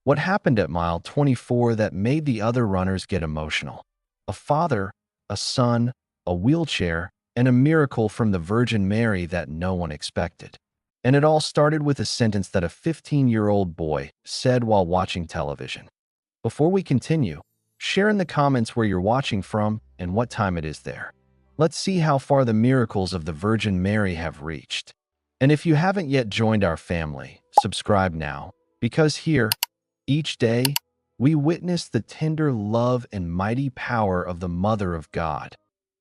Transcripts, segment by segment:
What happened at mile 24 that made the other runners get emotional? A father, a son, a wheelchair, and a miracle from the Virgin Mary that no one expected. And it all started with a sentence that a 15-year-old boy said while watching television. Before we continue, share in the comments where you're watching from and what time it is there. Let's see how far the miracles of the Virgin Mary have reached. And if you haven't yet joined our family, subscribe now, because here, each day, we witness the tender love and mighty power of the Mother of God.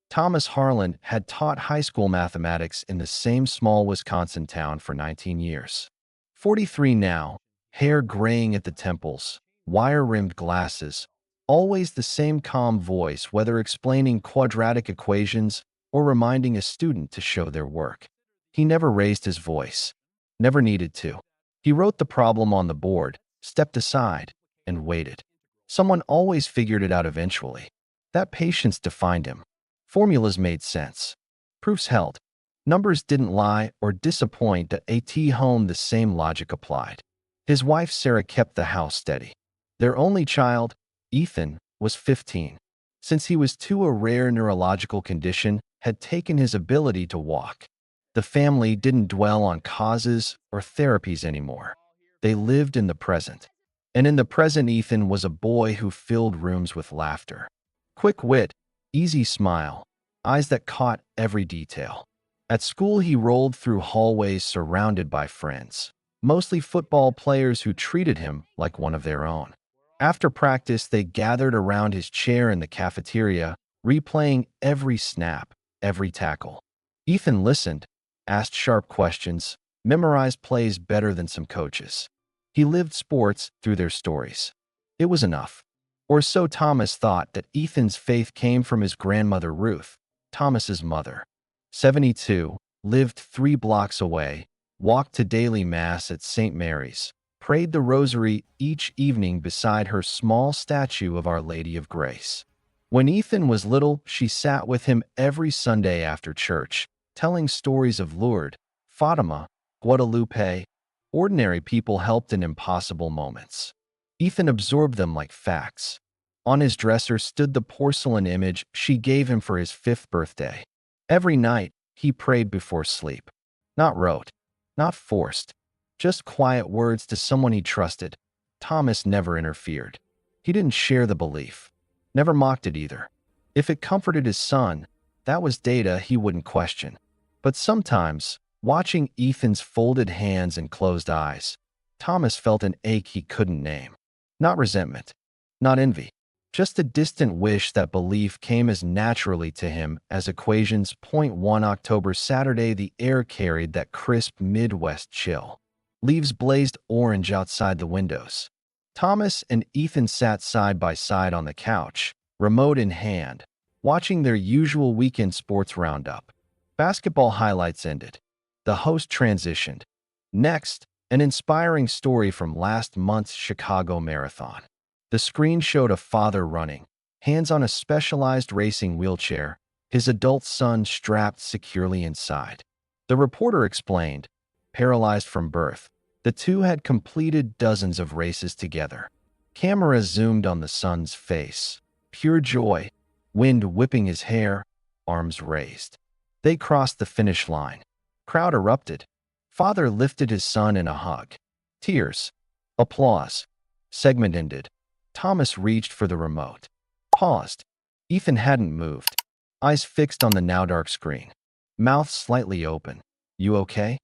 Thomas Harlan had taught high school mathematics in the same small Wisconsin town for 19 years. 43 now, hair graying at the temples, wire-rimmed glasses, always the same calm voice whether explaining quadratic equations or reminding a student to show their work. He never raised his voice, never needed to. He wrote the problem on the board, stepped aside, and waited. Someone always figured it out eventually. That patience defined him. Formulas made sense. Proofs held. Numbers didn't lie or disappoint. At home, the same logic applied. His wife Sarah kept the house steady. Their only child, Ethan, was 15. Since he was two, a rare neurological condition had taken his ability to walk. The family didn't dwell on causes or therapies anymore. They lived in the present. And in the present, Ethan was a boy who filled rooms with laughter. Quick wit, easy smile, eyes that caught every detail. At school, he rolled through hallways surrounded by friends, mostly football players who treated him like one of their own. After practice, they gathered around his chair in the cafeteria, replaying every snap, every tackle. Ethan listened, asked sharp questions, memorized plays better than some coaches. He lived sports through their stories. It was enough. Or so Thomas thought. That Ethan's faith came from his grandmother Ruth, Thomas's mother. 72, lived 3 blocks away, walked to daily mass at St. Mary's, prayed the rosary each evening beside her small statue of Our Lady of Grace. When Ethan was little, she sat with him every Sunday after church, telling stories of Lourdes, Fatima, Guadalupe. Ordinary people helped in impossible moments. Ethan absorbed them like facts. On his dresser stood the porcelain image she gave him for his 5th birthday. Every night, he prayed before sleep. Not rote, not forced, just quiet words to someone he trusted. Thomas never interfered. He didn't share the belief, never mocked it either. If it comforted his son, that was data he wouldn't question. But sometimes, watching Ethan's folded hands and closed eyes, Thomas felt an ache he couldn't name. Not resentment, not envy, just a distant wish that belief came as naturally to him as equations. 1 October Saturday, the air carried that crisp Midwest chill. Leaves blazed orange outside the windows. Thomas and Ethan sat side by side on the couch, remote in hand, watching their usual weekend sports roundup. Basketball highlights ended. The host transitioned. Next, an inspiring story from last month's Chicago Marathon. The screen showed a father running, hands on a specialized racing wheelchair, his adult son strapped securely inside. The reporter explained, paralyzed from birth, the two had completed dozens of races together. Camera zoomed on the son's face. Pure joy, wind whipping his hair, arms raised. They crossed the finish line. Crowd erupted. Father lifted his son in a hug. Tears. Applause. Segment ended. Thomas reached for the remote. Paused. Ethan hadn't moved. Eyes fixed on the now dark screen. Mouth slightly open. You okay?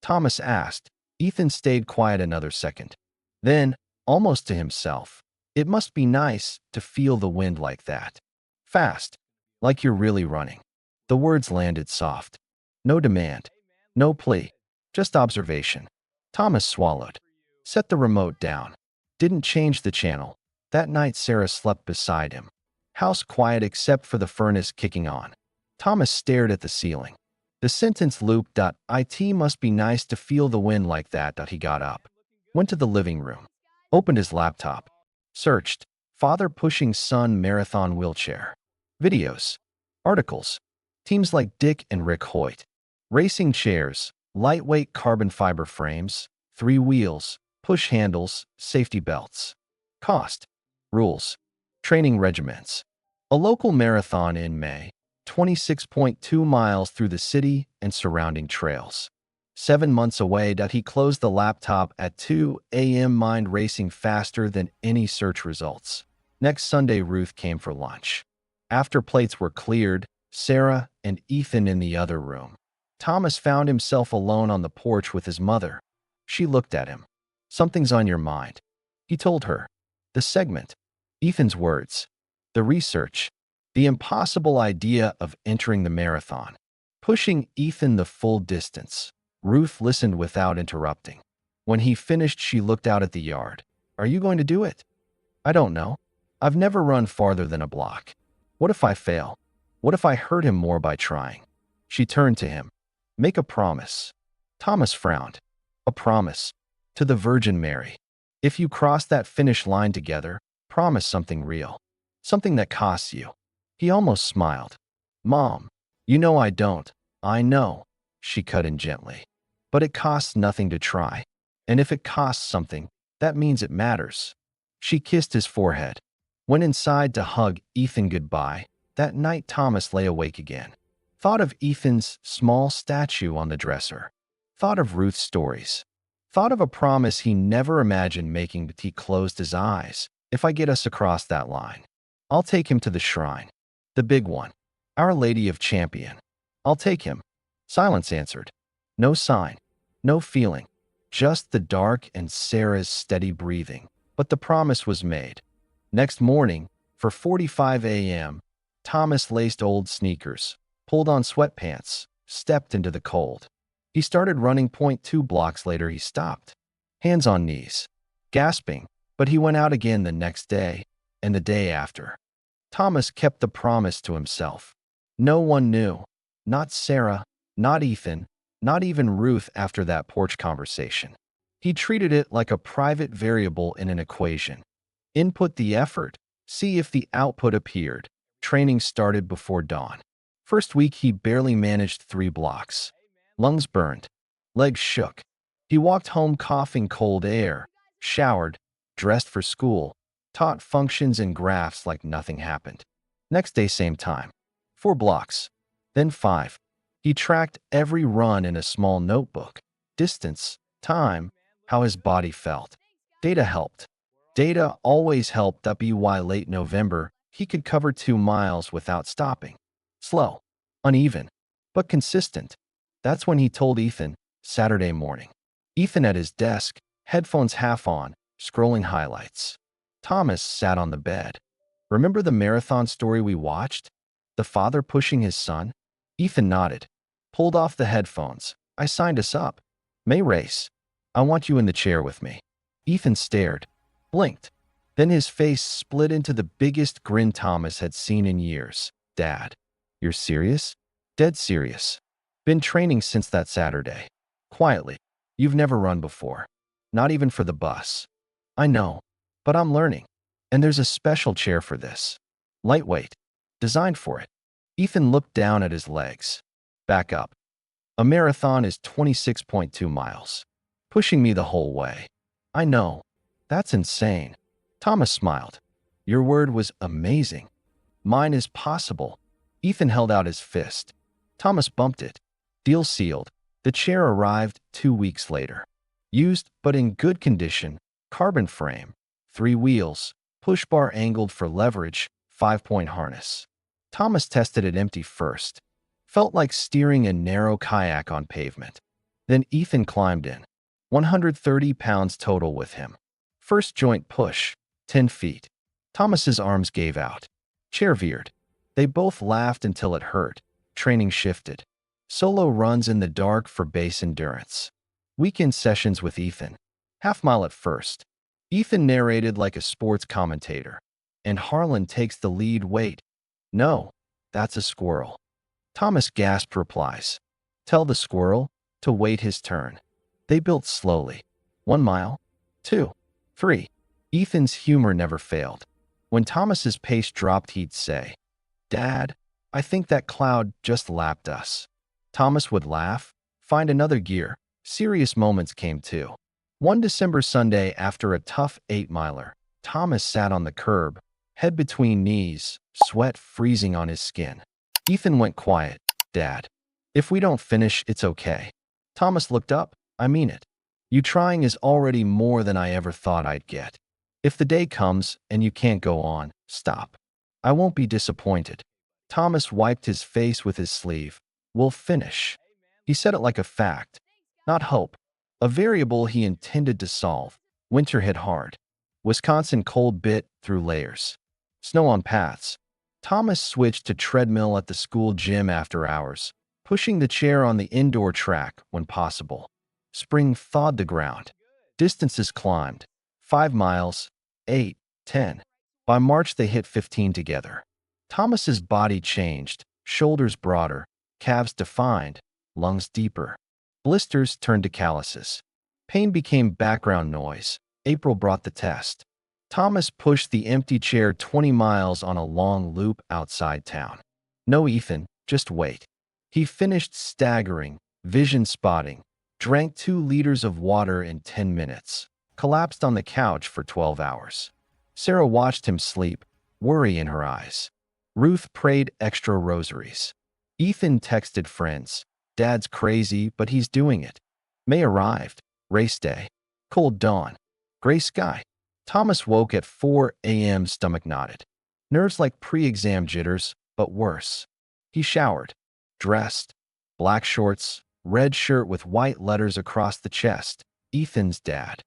Thomas asked. Ethan stayed quiet another second. Then, almost to himself, it must be nice to feel the wind like that. Fast. Like you're really running. The words landed soft. No demand. No plea. Just observation. Thomas swallowed. Set the remote down. Didn't change the channel. That night Sarah slept beside him. House quiet except for the furnace kicking on. Thomas stared at the ceiling. The sentence looped. It must be nice to feel the wind like that. He got up. Went to the living room. Opened his laptop. Searched. Father pushing son marathon wheelchair. Videos. Articles. Teams like Dick and Rick Hoyt. Racing chairs. Lightweight carbon fiber frames. 3 wheels. push handles, safety belts. Cost, rules, training regiments. A local marathon in May, 26.2 miles through the city and surrounding trails. 7 months away, he closed the laptop at 2 a.m. mind racing faster than any search results. Next Sunday, Ruth came for lunch. After plates were cleared, Sarah and Ethan in the other room. Thomas found himself alone on the porch with his mother. She looked at him. Something's on your mind, he told her. The segment, Ethan's words, the research, the impossible idea of entering the marathon, pushing Ethan the full distance. Ruth listened without interrupting. When he finished, she looked out at the yard. Are you going to do it? I don't know. I've never run farther than a block. What if I fail? What if I hurt him more by trying? She turned to him. Make a promise. Thomas frowned. A promise. To the Virgin Mary. If you cross that finish line together, promise something real. Something that costs you. He almost smiled. Mom, you know I don't. I know. She cut in gently. But it costs nothing to try. And if it costs something, that means it matters. She kissed his forehead. Went inside to hug Ethan goodbye. That night, Thomas lay awake again. Thought of Ethan's small statue on the dresser. Thought of Ruth's stories. Thought of a promise he never imagined making, but he closed his eyes. If I get us across that line, I'll take him to the shrine. The big one. Our Lady of Champion. I'll take him. Silence answered. No sign. No feeling. Just the dark and Sarah's steady breathing. But the promise was made. Next morning, for 4:45 a.m., Thomas laced old sneakers, pulled on sweatpants, stepped into the cold. He started running. 2 blocks later, he stopped, hands on knees, gasping, but he went out again the next day and the day after. Thomas kept the promise to himself. No one knew, not Sarah, not Ethan, not even Ruth after that porch conversation. He treated it like a private variable in an equation. Input the effort, see if the output appeared. Training started before dawn. First week, he barely managed 3 blocks. Lungs burned. Legs shook. He walked home coughing cold air, showered, dressed for school, taught functions and graphs like nothing happened. Next day, same time. 4 blocks. Then 5. He tracked every run in a small notebook. Distance, time, how his body felt. Data helped. Data always helped. By late November, he could cover 2 miles without stopping. Slow, uneven, but consistent. That's when he told Ethan, Saturday morning. Ethan at his desk, headphones half on, scrolling highlights. Thomas sat on the bed. Remember the marathon story we watched? The father pushing his son? Ethan nodded, pulled off the headphones. I signed us up. May race. I want you in the chair with me. Ethan stared, blinked. Then his face split into the biggest grin Thomas had seen in years. Dad, you're serious? Dead serious. Been training since that Saturday. Quietly. You've never run before. Not even for the bus. I know, but I'm learning. And there's a special chair for this. Lightweight. Designed for it. Ethan looked down at his legs. Back up. A marathon is 26.2 miles. Pushing me the whole way. I know. That's insane. Thomas smiled. Your word was amazing. Mine is possible. Ethan held out his fist. Thomas bumped it. Deal sealed. The chair arrived 2 weeks later. Used, but in good condition. Carbon frame. 3 wheels. Push bar angled for leverage. 5-point harness. Thomas tested it empty first. Felt like steering a narrow kayak on pavement. Then Ethan climbed in. 130 pounds total with him. First joint push. 10 feet. Thomas's arms gave out. Chair veered. They both laughed until it hurt. Training shifted. Solo runs in the dark for base endurance. Weekend sessions with Ethan. Half-mile at first. Ethan narrated like a sports commentator. And Harlan takes the lead. Wait. No, that's a squirrel. Thomas gasped replies. Tell the squirrel to wait his turn. They built slowly. 1 mile. 2. 3. Ethan's humor never failed. When Thomas's pace dropped, he'd say, Dad, I think that cloud just lapped us. Thomas would laugh, find another gear. Serious moments came too. One December Sunday after a tough 8-miler, Thomas sat on the curb, head between knees, sweat freezing on his skin. Ethan went quiet. Dad, if we don't finish, it's okay. Thomas looked up. I mean it. You trying is already more than I ever thought I'd get. If the day comes and you can't go on, stop. I won't be disappointed. Thomas wiped his face with his sleeve. We'll finish. He said it like a fact, not hope. A variable he intended to solve. Winter hit hard. Wisconsin cold bit through layers. Snow on paths. Thomas switched to treadmill at the school gym after hours, pushing the chair on the indoor track when possible. Spring thawed the ground. Distances climbed. 5 miles, 8, 10. By March they hit 15 together. Thomas's body changed, shoulders broader, calves defined, lungs deeper. Blisters turned to calluses. Pain became background noise. April brought the test. Thomas pushed the empty chair 20 miles on a long loop outside town. No Ethan, just wait. He finished staggering, vision spotting, drank 2 liters of water in 10 minutes, collapsed on the couch for 12 hours. Sarah watched him sleep, worry in her eyes. Ruth prayed extra rosaries. Ethan texted friends. Dad's crazy, but he's doing it. May arrived. Race day. Cold dawn. Gray sky. Thomas woke at 4 a.m. stomach knotted. Nerves like pre-exam jitters, but worse. He showered. Dressed. Black shorts. Red shirt with white letters across the chest. Ethan's dad.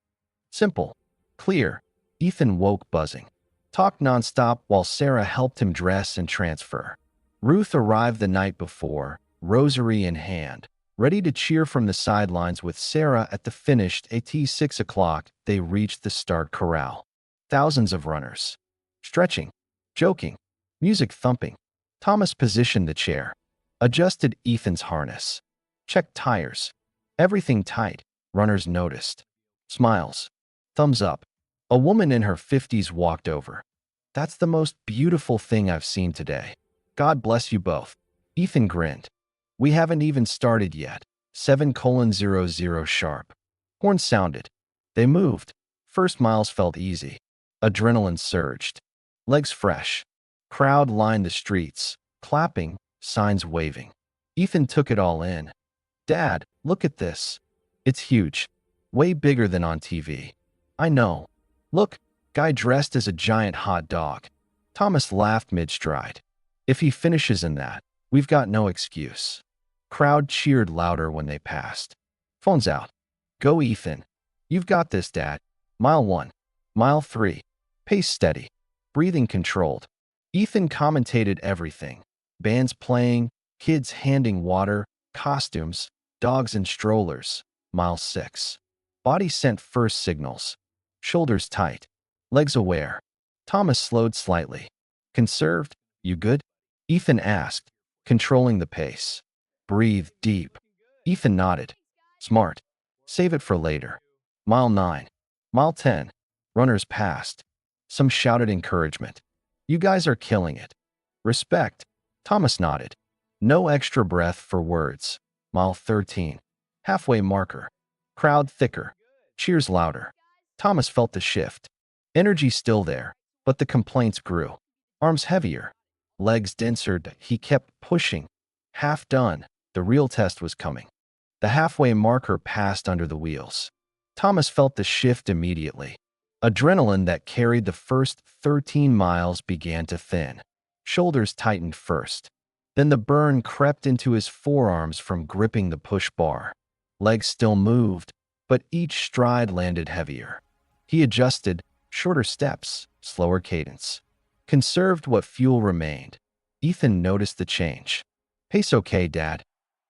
Simple. Clear. Ethan woke buzzing. Talked nonstop while Sarah helped him dress and transfer. Ruth arrived the night before, rosary in hand, ready to cheer from the sidelines with Sarah at the finished at 6 o'clock. They reached the start corral. Thousands of runners. Stretching, joking, music thumping. Thomas positioned the chair. Adjusted Ethan's harness. Checked tires. Everything tight. Runners noticed. Smiles. Thumbs up. A woman in her 50s walked over. That's the most beautiful thing I've seen today. God bless you both. Ethan grinned. We haven't even started yet. 7:00 sharp. Horn sounded. They moved. First miles felt easy. Adrenaline surged. Legs fresh. Crowd lined the streets, clapping, signs waving. Ethan took it all in. Dad, look at this. It's huge. Way bigger than on TV. I know. Look, guy dressed as a giant hot dog. Thomas laughed mid-stride. If he finishes in that, we've got no excuse. Crowd cheered louder when they passed. Phones out. Go Ethan. You've got this, Dad. Mile 1. Mile 3. Pace steady. Breathing controlled. Ethan commentated everything. Bands playing, kids handing water, costumes, dogs and strollers. Mile 6. Body sent first signals. Shoulders tight. Legs aware. Thomas slowed slightly. Conserved? You good? Ethan asked, controlling the pace. Breathe deep. Ethan nodded. Smart. Save it for later. Mile 9. Mile 10. Runners passed. Some shouted encouragement. You guys are killing it. Respect. Thomas nodded. No extra breath for words. Mile 13. Halfway marker. Crowd thicker. Cheers louder. Thomas felt the shift. Energy still there, but the complaints grew. Arms heavier. Legs denser. He kept pushing. Half done. The real test was coming. The halfway marker passed under the wheels. Thomas felt the shift immediately. Adrenaline that carried the first 13 miles began to thin. Shoulders tightened first. Then the burn crept into his forearms from gripping the push bar. Legs still moved, but each stride landed heavier. He adjusted, shorter steps, slower cadence. Conserved what fuel remained. Ethan noticed the change. Pace okay, Dad.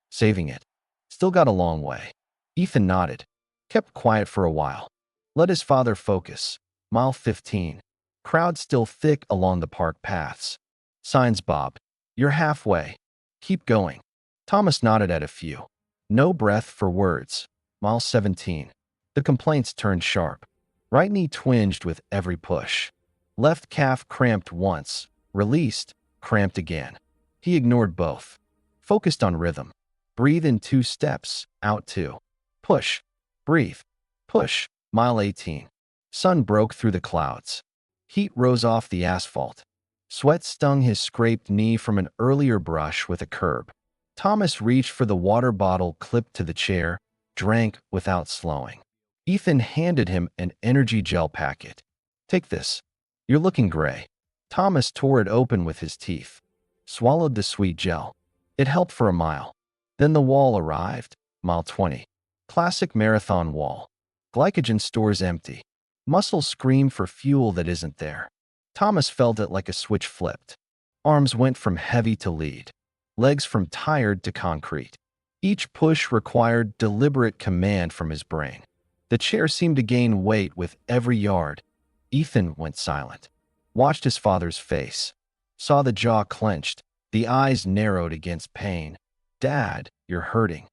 Saving it. Still got a long way. Ethan nodded. Kept quiet for a while. Let his father focus. Mile 15. Crowd still thick along the park paths. Signs bobbed. You're halfway. Keep going. Thomas nodded at a few. No breath for words. Mile 17. The complaints turned sharp. Right knee twinged with every push. Left calf cramped once. Released. Cramped again. He ignored both. Focused on rhythm. Breathe in 2 steps. Out 2. Push. Breathe. Push, mile 18. Sun broke through the clouds. Heat rose off the asphalt. Sweat stung his scraped knee from an earlier brush with a curb. Thomas reached for the water bottle clipped to the chair, drank without slowing. Ethan handed him an energy gel packet. Take this. You're looking gray. Thomas tore it open with his teeth. Swallowed the sweet gel. It helped for a mile. Then the wall arrived. Mile 20. Classic marathon wall. Glycogen stores empty. Muscles scream for fuel that isn't there. Thomas felt it like a switch flipped. Arms went from heavy to lead. Legs from tired to concrete. Each push required deliberate command from his brain. The chair seemed to gain weight with every yard. Ethan went silent. Watched his father's face. Saw the jaw clenched, the eyes narrowed against pain. Dad, you're hurting.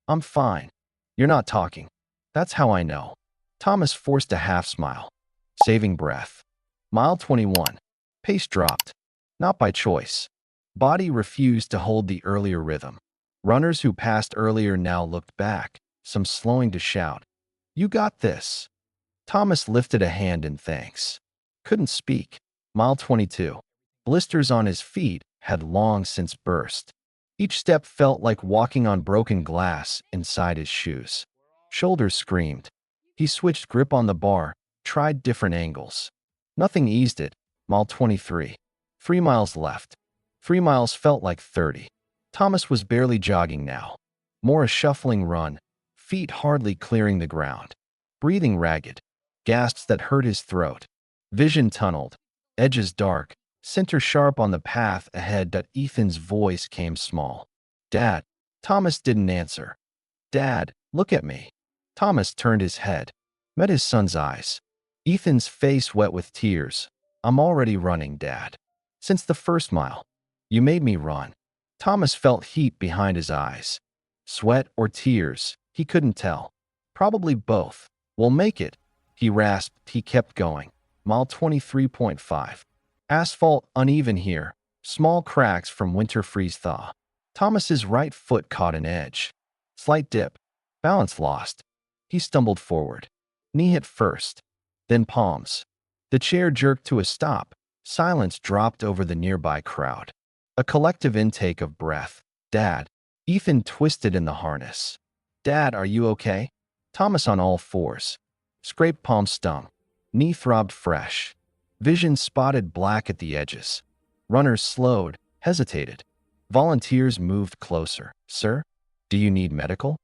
I'm fine. You're not talking. That's how I know. Thomas forced a half smile. Saving breath. Mile 21. Pace dropped. Not by choice. Body refused to hold the earlier rhythm. Runners who passed earlier now looked back, some slowing to shout, "You got this." Thomas lifted a hand in thanks. Couldn't speak. Mile 22. Blisters on his feet had long since burst. Each step felt like walking on broken glass inside his shoes. Shoulders screamed. He switched grip on the bar, tried different angles. Nothing eased it. Mile 23. 3 miles left. 3 miles felt like 30. Thomas was barely jogging now. More a shuffling run, feet hardly clearing the ground. Breathing ragged. Gasps that hurt his throat. Vision tunneled. Edges dark. Center sharp on the path ahead. Ethan's voice came small. "Dad." Thomas didn't answer. "Dad, look at me." Thomas turned his head. Met his son's eyes. Ethan's face wet with tears. "I'm already running, Dad. Since the first mile. You made me run." Thomas felt heat behind his eyes. Sweat or tears, he couldn't tell. Probably both. "We'll make it," he rasped. He kept going. Mile 23.5. Asphalt uneven here. Small cracks from winter freeze thaw. Thomas's right foot caught an edge. Slight dip. Balance lost. He stumbled forward. Knee hit first. Then palms. The chair jerked to a stop. Silence dropped over the nearby crowd. A collective intake of breath. "Dad." Ethan twisted in the harness. "Dad, are you okay?" Thomas on all fours. Scraped palm stung. Knee throbbed fresh. Vision spotted black at the edges. Runners slowed, hesitated. Volunteers moved closer. "Sir, do you need medical?"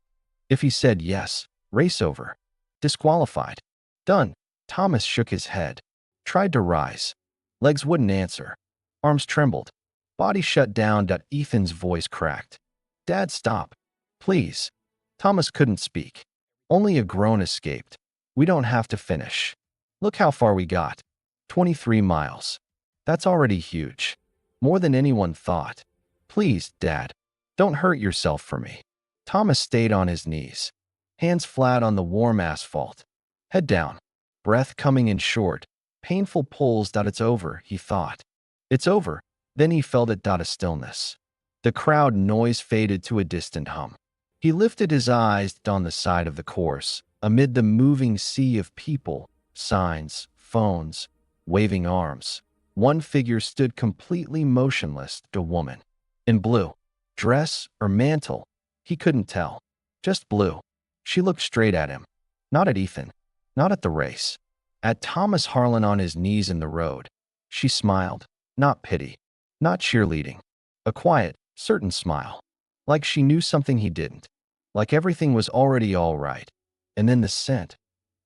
If he said yes, race over. Disqualified. Done. Thomas shook his head. Tried to rise. Legs wouldn't answer. Arms trembled. Body shut down. Ethan's voice cracked. "Dad, stop. Please." Thomas couldn't speak. Only a groan escaped. "We don't have to finish. Look how far we got. 23 miles. That's already huge. More than anyone thought. Please, Dad, don't hurt yourself for me." Thomas stayed on his knees. Hands flat on the warm asphalt. Head down. Breath coming in short. Painful pulls. "It's over," he thought. It's over. Then he felt it. A stillness. The crowd noise faded to a distant hum. He lifted his eyes on the side of the course, amid the moving sea of people, signs, phones, waving arms. One figure stood completely motionless, a woman. In blue. Dress or mantle, he couldn't tell. Just blue. She looked straight at him. Not at Ethan. Not at the race. At Thomas Harlan on his knees in the road. She smiled. Not pity. Not cheerleading. A quiet, certain smile. Like she knew something he didn't. Like everything was already all right. And then the scent.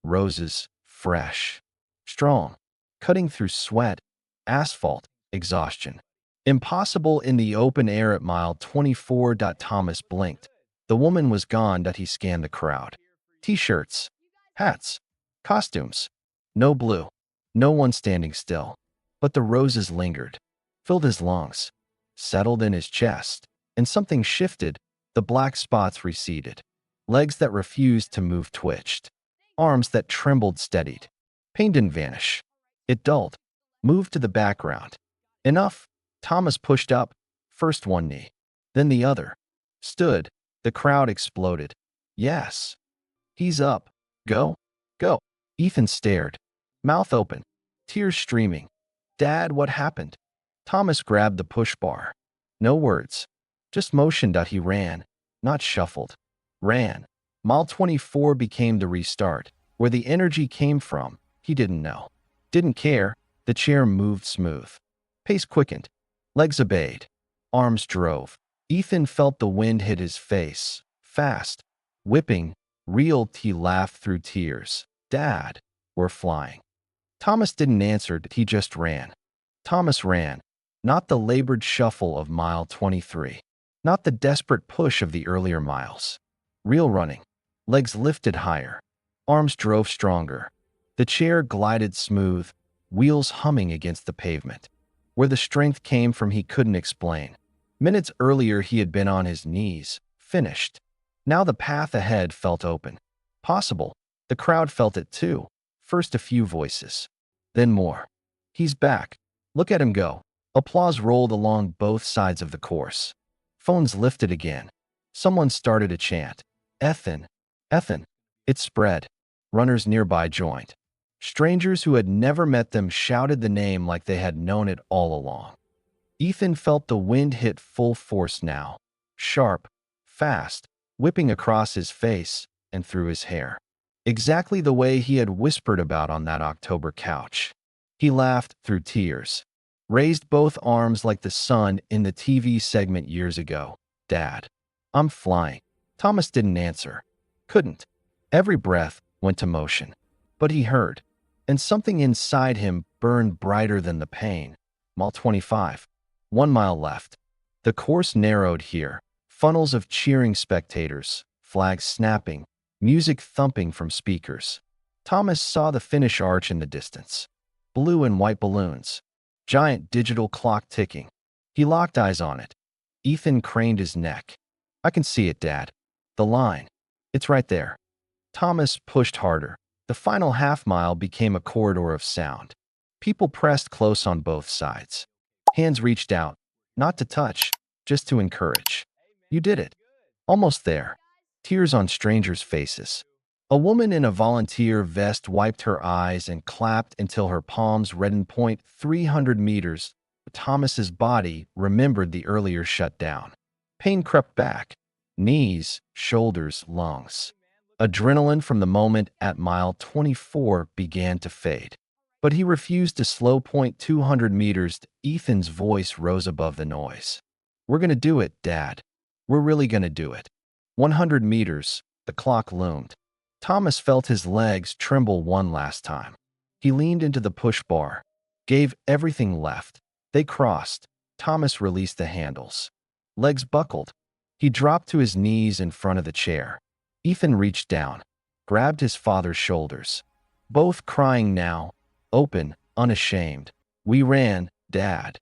Roses, fresh. Strong. Cutting through sweat, asphalt, exhaustion. Impossible in the open air at mile 24. Thomas blinked. The woman was gone. He scanned the crowd. T-shirts. Hats. Costumes. No blue. No one standing still. But the roses lingered. Filled his lungs. Settled in his chest. And something shifted. The black spots receded. Legs that refused to move twitched. Arms that trembled steadied. Pain didn't vanish. It dulled. Moved to the background. Enough. Thomas pushed up. First one knee. Then the other. Stood. The crowd exploded. Yes. He's up. Go. Go. Ethan stared, mouth open, tears streaming. Dad, what happened? Thomas grabbed the push bar. No words. Just motioned that he ran, not shuffled. Ran. Mile 24 became the restart. Where the energy came from, he didn't know. Didn't care. The chair moved smooth. Pace quickened. Legs obeyed. Arms drove. Ethan felt the wind hit his face. Fast. Whipping. Reeled. He laughed through tears. Dad, we're flying. Thomas didn't answer. He just ran. Thomas ran. Not the labored shuffle of mile 23. Not the desperate push of the earlier miles. Real running. Legs lifted higher. Arms drove stronger. The chair glided smooth, wheels humming against the pavement. Where the strength came from he couldn't explain. Minutes earlier he had been on his knees, finished. Now the path ahead felt open. Possible. The crowd felt it too. First a few voices. Then more. He's back. Look at him go. Applause rolled along both sides of the course. Phones lifted again. Someone started a chant. Ethan. Ethan. It spread. Runners nearby joined. Strangers who had never met them shouted the name like they had known it all along. Ethan felt the wind hit full force now. Sharp. Fast. Whipping across his face and through his hair. Exactly the way he had whispered about on that October couch. He laughed through tears. Raised both arms like the sun in the TV segment years ago. Dad. I'm flying. Thomas didn't answer. Couldn't. Every breath went to motion. But he heard. And something inside him burned brighter than the pain. Mile 25. 1 mile left. The course narrowed here. Funnels of cheering spectators. Flags snapping. Music thumping from speakers. Thomas saw the finish arch in the distance. Blue and white balloons. Giant digital clock ticking. He locked eyes on it. Ethan craned his neck. I can see it, Dad. The line. It's right there. Thomas pushed harder. The final half mile became a corridor of sound. People pressed close on both sides. Hands reached out, not to touch, just to encourage. You did it. Almost there. Tears on strangers' faces. A woman in a volunteer vest wiped her eyes and clapped until her palms reddened. 300 meters. Thomas's body remembered the earlier shutdown. Pain crept back. Knees, shoulders, lungs. Adrenaline from the moment at mile 24 began to fade. But he refused to slow. 200 meters. Ethan's voice rose above the noise. We're gonna do it, Dad. We're really gonna do it. 100 meters. The clock loomed. Thomas felt his legs tremble one last time. He leaned into the push bar, gave everything left. They crossed. Thomas released the handles. Legs buckled. He dropped to his knees in front of the chair. Ethan reached down, grabbed his father's shoulders. Both crying now, open, unashamed. We ran, Dad.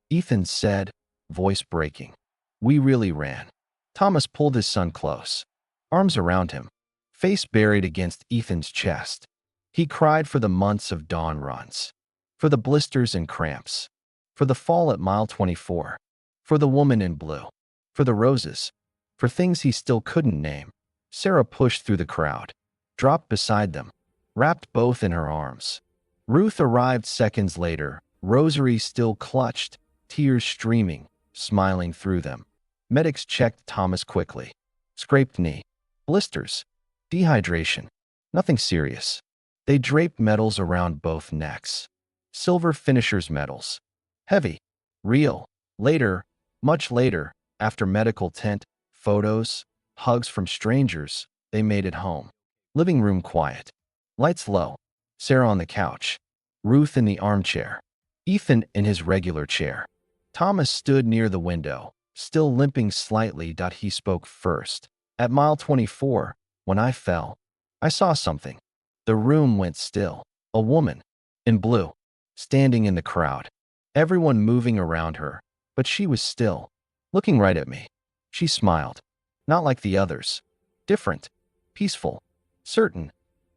Ethan said, voice breaking. We really ran. Thomas pulled his son close, arms around him, face buried against Ethan's chest. He cried for the months of dawn runs, for the blisters and cramps, for the fall at mile 24, for the woman in blue, for the roses, for things he still couldn't name. Sarah pushed through the crowd, dropped beside them, wrapped both in her arms. Ruth arrived seconds later, rosary still clutched, tears streaming, smiling through them. Medics checked Thomas quickly. Scraped knee, blisters, dehydration, nothing serious. They draped medals around both necks. Silver finishers medals. Heavy, real. Later, much later, after medical tent, photos, hugs from strangers, they made it home. Living room quiet. Lights low. Sarah on the couch. Ruth in the armchair. Ethan in his regular chair. Thomas stood near the window, still limping slightly. He spoke first. At mile 24, when I fell, I saw something. The room went still. A woman, in blue, standing in the crowd. Everyone moving around her, but she was still, looking right at me. She smiled. Not like the others. Different. Peaceful. Certain.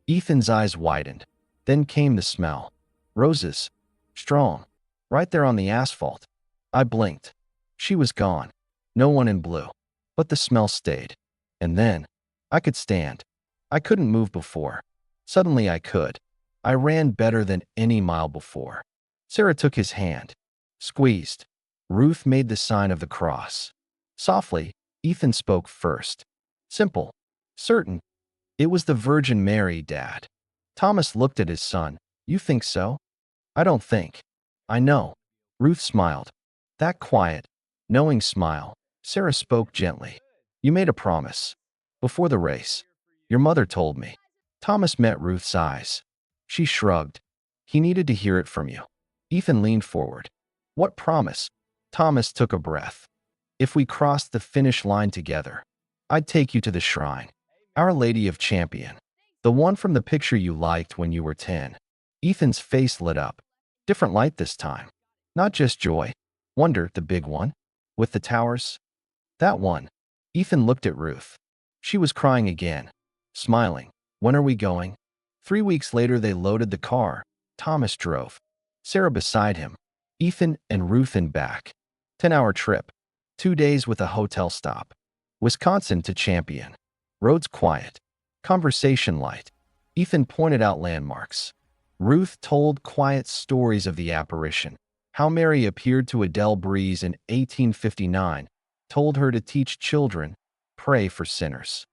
Ethan's eyes widened. Then came the smell. Roses. Strong. Right there on the asphalt. I blinked. She was gone. No one in blue. But the smell stayed. And then, I could stand. I couldn't move before. Suddenly I could. I ran better than any mile before. Sarah took his hand. Squeezed. Ruth made the sign of the cross. Softly, Ethan spoke first. Simple. Certain. It was the Virgin Mary, Dad. Thomas looked at his son. You think so? I don't think. I know. Ruth smiled. That quiet, knowing smile. Sarah spoke gently. You made a promise. Before the race. Your mother told me. Thomas met Ruth's eyes. She shrugged. He needed to hear it from you. Ethan leaned forward. What promise? Thomas took a breath. If we crossed the finish line together, I'd take you to the shrine. Our Lady of Champion. The one from the picture you liked when you were 10. Ethan's face lit up. Different light this time. Not just joy. Wonder, the big one. With the towers. That one. Ethan looked at Ruth. She was crying again. Smiling. When are we going? 3 weeks later they loaded the car. Thomas drove. Sarah beside him. Ethan and Ruth in back. 10-hour trip. 2 days with a hotel stop. Wisconsin to Champion. Roads quiet. Conversation light. Ethan pointed out landmarks. Ruth told quiet stories of the apparition. How Mary appeared to Adele Breeze in 1859, told her to teach children, pray for sinners.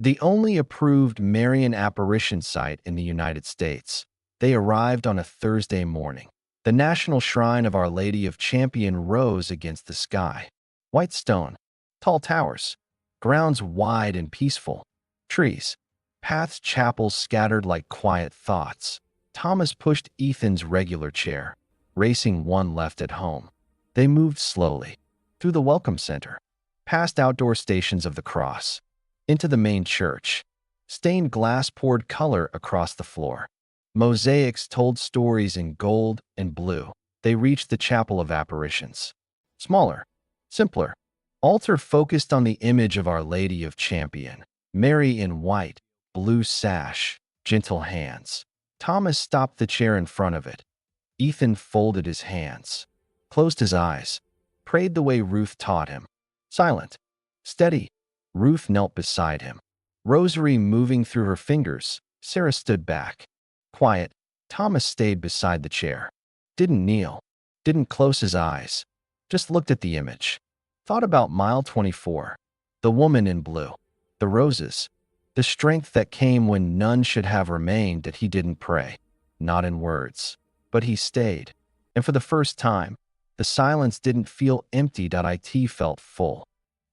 The only approved Marian apparition site in the United States. They arrived on a Thursday morning. The National Shrine of Our Lady of Champion rose against the sky. White stone, tall towers, grounds wide and peaceful, trees, paths, chapels scattered like quiet thoughts. Thomas pushed Ethan's regular chair, racing one left at home. They moved slowly, through the Welcome Center, past outdoor stations of the cross, into the main church. Stained glass poured color across the floor. Mosaics told stories in gold and blue. They reached the Chapel of Apparitions. Smaller, simpler. Altar focused on the image of Our Lady of Champion. Mary in white, blue sash, gentle hands. Thomas stopped the chair in front of it. Ethan folded his hands, closed his eyes, prayed the way Ruth taught him. Silent, steady. Ruth knelt beside him. Rosary moving through her fingers. Sarah stood back. Quiet. Thomas stayed beside the chair. Didn't kneel. Didn't close his eyes. Just looked at the image. Thought about mile 24. The woman in blue. The roses. The strength that came when none should have remained that he didn't pray. Not in words. But he stayed. And for the first time, the silence didn't feel empty. It felt full.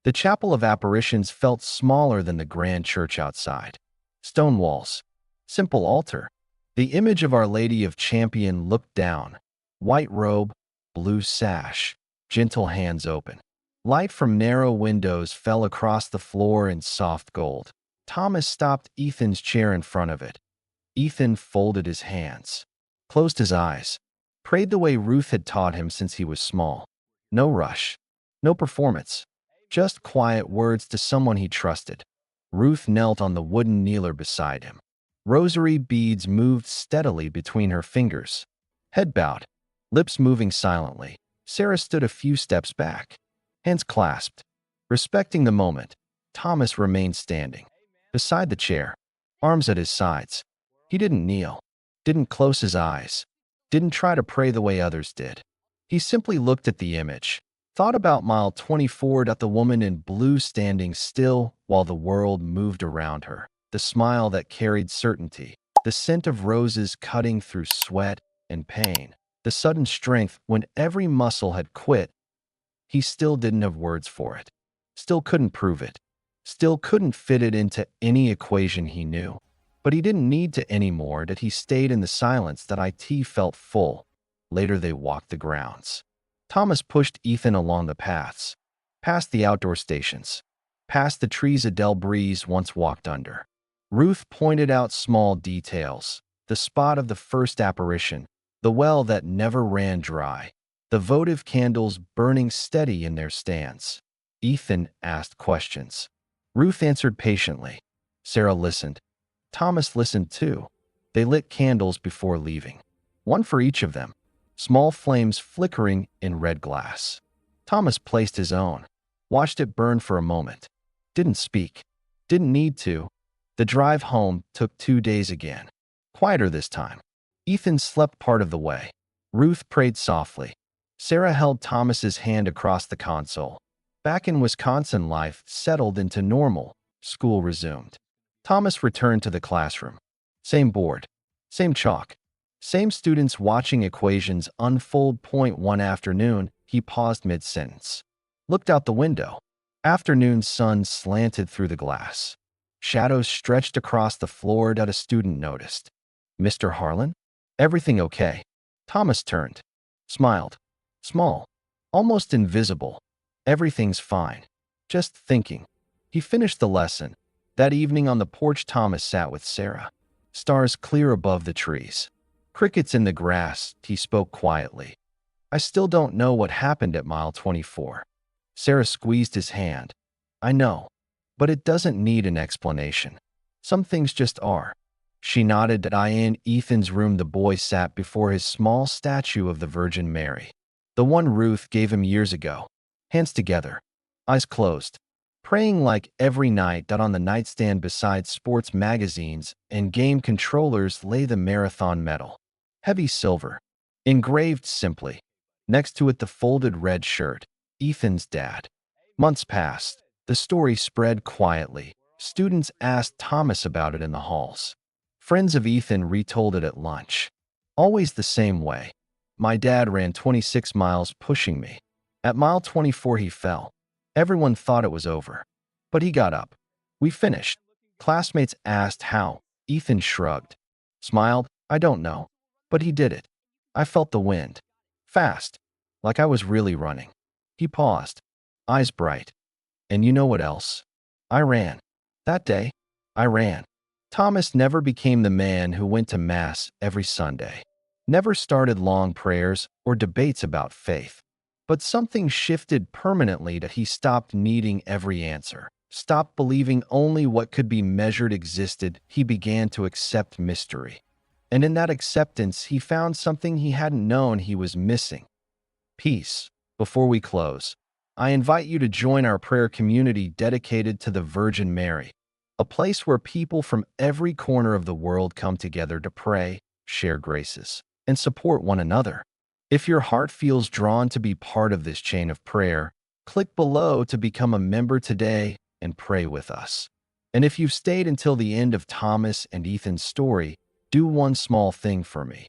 The Chapel of Apparitions felt smaller than the grand church outside. Stone walls. Simple altar. The image of Our Lady of Champion looked down. White robe, blue sash, gentle hands open. Light from narrow windows fell across the floor in soft gold. Thomas stopped Ethan's chair in front of it. Ethan folded his hands, closed his eyes, prayed the way Ruth had taught him since he was small. No rush, no performance, just quiet words to someone he trusted. Ruth knelt on the wooden kneeler beside him. Rosary beads moved steadily between her fingers. Head bowed, lips moving silently. Sarah stood a few steps back, hands clasped. Respecting the moment, Thomas remained standing, beside the chair, arms at his sides. He didn't kneel, didn't close his eyes, didn't try to pray the way others did. He simply looked at the image, thought about mile 24, the woman in blue standing still while the world moved around her. The smile that carried certainty, the scent of roses cutting through sweat and pain, the sudden strength when every muscle had quit. He still didn't have words for it, still couldn't prove it, still couldn't fit it into any equation he knew. But he didn't need to anymore. That he stayed in the silence. That it felt full. Later they walked the grounds. Thomas pushed Ethan along the paths, past the outdoor stations, past the trees Adele Breeze once walked under. Ruth pointed out small details, the spot of the first apparition, the well that never ran dry, the votive candles burning steady in their stands. Ethan asked questions. Ruth answered patiently. Sarah listened. Thomas listened too. They lit candles before leaving, one for each of them, small flames flickering in red glass. Thomas placed his own, watched it burn for a moment. Didn't speak, didn't need to. The drive home took 2 days again. Quieter this time. Ethan slept part of the way. Ruth prayed softly. Sarah held Thomas's hand across the console. Back in Wisconsin, life settled into normal. School resumed. Thomas returned to the classroom. Same board. Same chalk. Same students watching equations unfold. One afternoon, he paused mid-sentence. Looked out the window. Afternoon sun slanted through the glass. Shadows stretched across the floor that a student noticed. Mr. Harlan? Everything okay? Thomas turned. Smiled. Small. Almost invisible. Everything's fine. Just thinking. He finished the lesson. That evening on the porch, Thomas sat with Sarah. Stars clear above the trees. Crickets in the grass. He spoke quietly. I still don't know what happened at mile 24. Sarah squeezed his hand. I know. But it doesn't need an explanation. Some things just are. She nodded that in Ethan's room the boy sat before his small statue of the Virgin Mary. The one Ruth gave him years ago. Hands together. Eyes closed. Praying like every night that on the nightstand beside sports magazines and game controllers lay the marathon medal. Heavy silver. Engraved simply. Next to it the folded red shirt. Ethan's dad. Months passed. The story spread quietly. Students asked Thomas about it in the halls. Friends of Ethan retold it at lunch. Always the same way. My dad ran 26 miles pushing me. At mile 24 he fell. Everyone thought it was over. But he got up. We finished. Classmates asked how. Ethan shrugged. Smiled. I don't know. But he did it. I felt the wind. Fast. Like I was really running. He paused. Eyes bright. And you know what else? I ran. That day, I ran. Thomas never became the man who went to Mass every Sunday. Never started long prayers or debates about faith. But something shifted permanently that he stopped needing every answer. Stopped believing only what could be measured existed. He began to accept mystery. And in that acceptance, he found something he hadn't known he was missing. Peace. Before we close, I invite you to join our prayer community dedicated to the Virgin Mary, a place where people from every corner of the world come together to pray, share graces, and support one another. If your heart feels drawn to be part of this chain of prayer, click below to become a member today and pray with us. And if you've stayed until the end of Thomas and Ethan's story, do one small thing for me.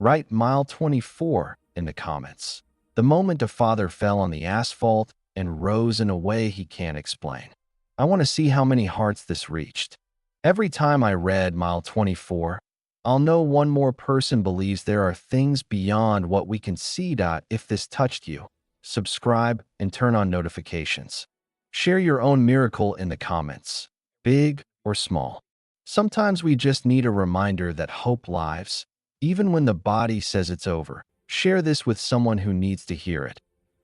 Write mile 24 in the comments. The moment a father fell on the asphalt and rose in a way he can't explain. I want to see how many hearts this reached. Every time I read mile 24, I'll know one more person believes there are things beyond what we can see. If this touched you, subscribe and turn on notifications. Share your own miracle in the comments, big or small. Sometimes we just need a reminder that hope lives, even when the body says it's over. Share this with someone who needs to hear it.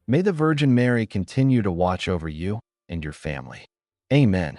May the Virgin Mary continue to watch over you and your family. Amen.